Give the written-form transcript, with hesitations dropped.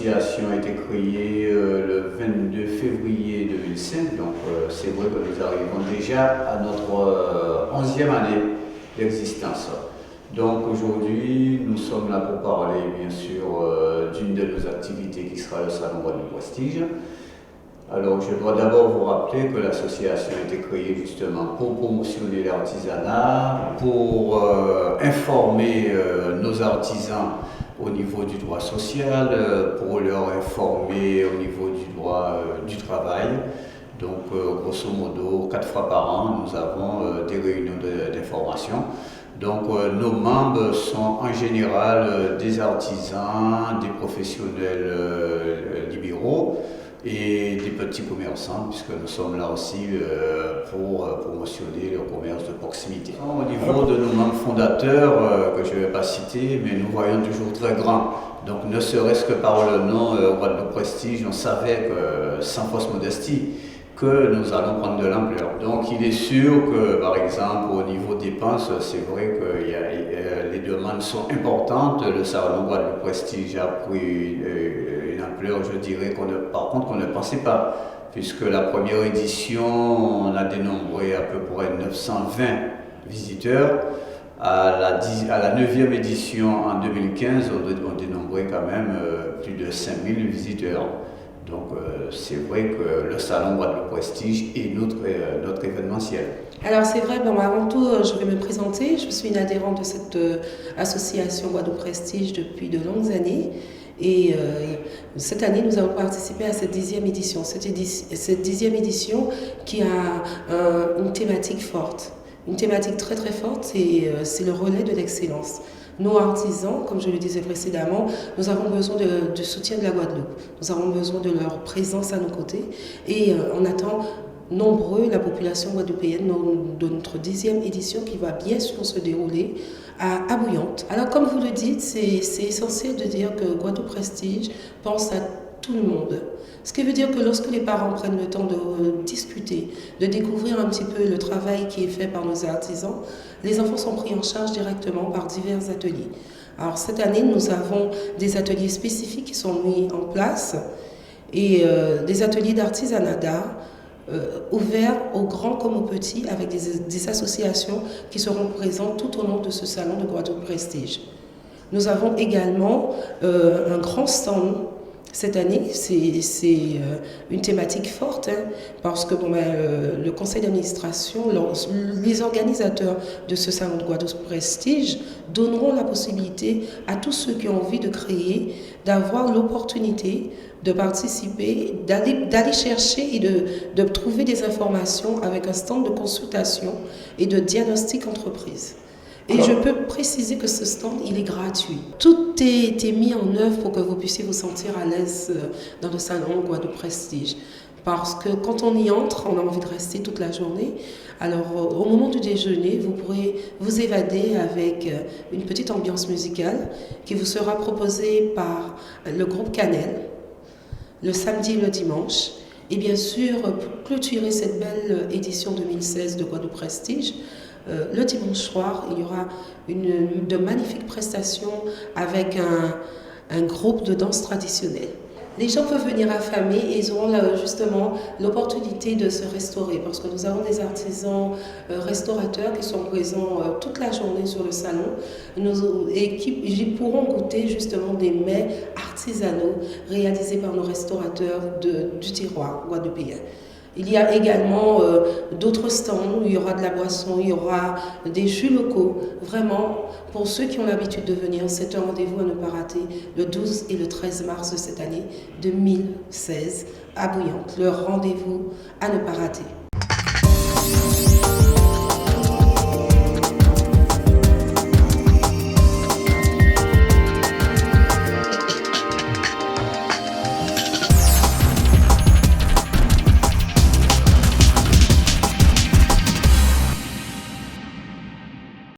l'association a été créée le 22 février 2005, donc c'est vrai que nous arrivons déjà à notre 11e année d'existence. Donc aujourd'hui, nous sommes là pour parler bien sûr d'une de nos activités qui sera le Salon Guadeloupe Prestige. Alors je dois d'abord vous rappeler que l'association a été créée justement pour promotionner l'artisanat, pour informer nos artisans au niveau du droit social, pour leur informer au niveau du droit du travail. Donc grosso modo, 4 fois par an, nous avons des réunions d'information. Donc nos membres sont en général des artisans, des professionnels libéraux et des petits commerçants, puisque nous sommes là aussi pour promotionner le commerce de proximité. Au niveau de nos membres fondateurs, que je ne vais pas citer, mais nous voyons toujours très grand. Donc ne serait-ce que par le nom Guadeloupe Prestige, on savait que, sans fausse modestie, que nous allons prendre de l'ampleur. Donc il est sûr que, par exemple, au niveau dépenses, c'est vrai que les demandes sont importantes. Le Salon Guadeloupe Prestige a pris une ampleur, je dirais, par contre, qu'on ne pensait pas. Puisque la première édition, on a dénombré à peu près 920 visiteurs. À la 9e édition, en 2015, on dénombrait quand même plus de 5000 visiteurs. Donc c'est vrai que le Salon Guadeloupe Prestige est notre événementiel. Alors c'est vrai, bon, avant tout je vais me présenter. Je suis une adhérente de cette association Guadeloupe Prestige depuis de longues années. Et cette année, nous avons participé à cette 10e édition. Cette 10e édition qui a une thématique forte. Une thématique très très forte, et c'est le relais de l'excellence. Nos artisans, comme je le disais précédemment, nous avons besoin de soutien de la Guadeloupe. Nous avons besoin de leur présence à nos côtés. Et on attend nombreux la population guadeloupéenne de notre 10e édition qui va bien sûr se dérouler à Bouillante. Alors comme vous le dites, c'est essentiel de dire que Guadeloupe Prestige pense à tout le monde. Ce qui veut dire que lorsque les parents prennent le temps de discuter, de découvrir un petit peu le travail qui est fait par nos artisans, les enfants sont pris en charge directement par divers ateliers. Alors cette année, nous avons des ateliers spécifiques qui sont mis en place et des ateliers d'artisanat d'art ouverts aux grands comme aux petits avec des associations qui seront présentes tout au long de ce salon de Guadeloupe Prestige. Nous avons également un grand stand. Cette année, c'est une thématique forte, parce que le conseil d'administration, les organisateurs de ce salon de Guadeloupe Prestige donneront la possibilité à tous ceux qui ont envie de créer, d'avoir l'opportunité de participer, d'aller chercher et de trouver des informations avec un stand de consultation et de diagnostic entreprise. Et je peux préciser que ce stand, il est gratuit. Tout est mis en œuvre pour que vous puissiez vous sentir à l'aise dans le salon Guadeloupe Prestige. Parce que quand on y entre, on a envie de rester toute la journée. Alors au moment du déjeuner, vous pourrez vous évader avec une petite ambiance musicale qui vous sera proposée par le groupe Cannelle, le samedi et le dimanche. Et bien sûr, pour clôturer cette belle édition 2016 de Guadeloupe Prestige, le dimanche soir, il y aura de magnifiques prestations avec un groupe de danse traditionnelle. Les gens peuvent venir affamés et ils auront justement l'opportunité de se restaurer, parce que nous avons des artisans restaurateurs qui sont présents toute la journée sur le salon et qui pourront goûter justement des mets artisanaux réalisés par nos restaurateurs du terroir guadeloupéen. Il y a également d'autres stands où il y aura de la boisson, il y aura des jus locaux. Vraiment, pour ceux qui ont l'habitude de venir, c'est un rendez-vous à ne pas rater le 12 et le 13 mars de cette année 2016 à Bouillante. Le rendez-vous à ne pas rater.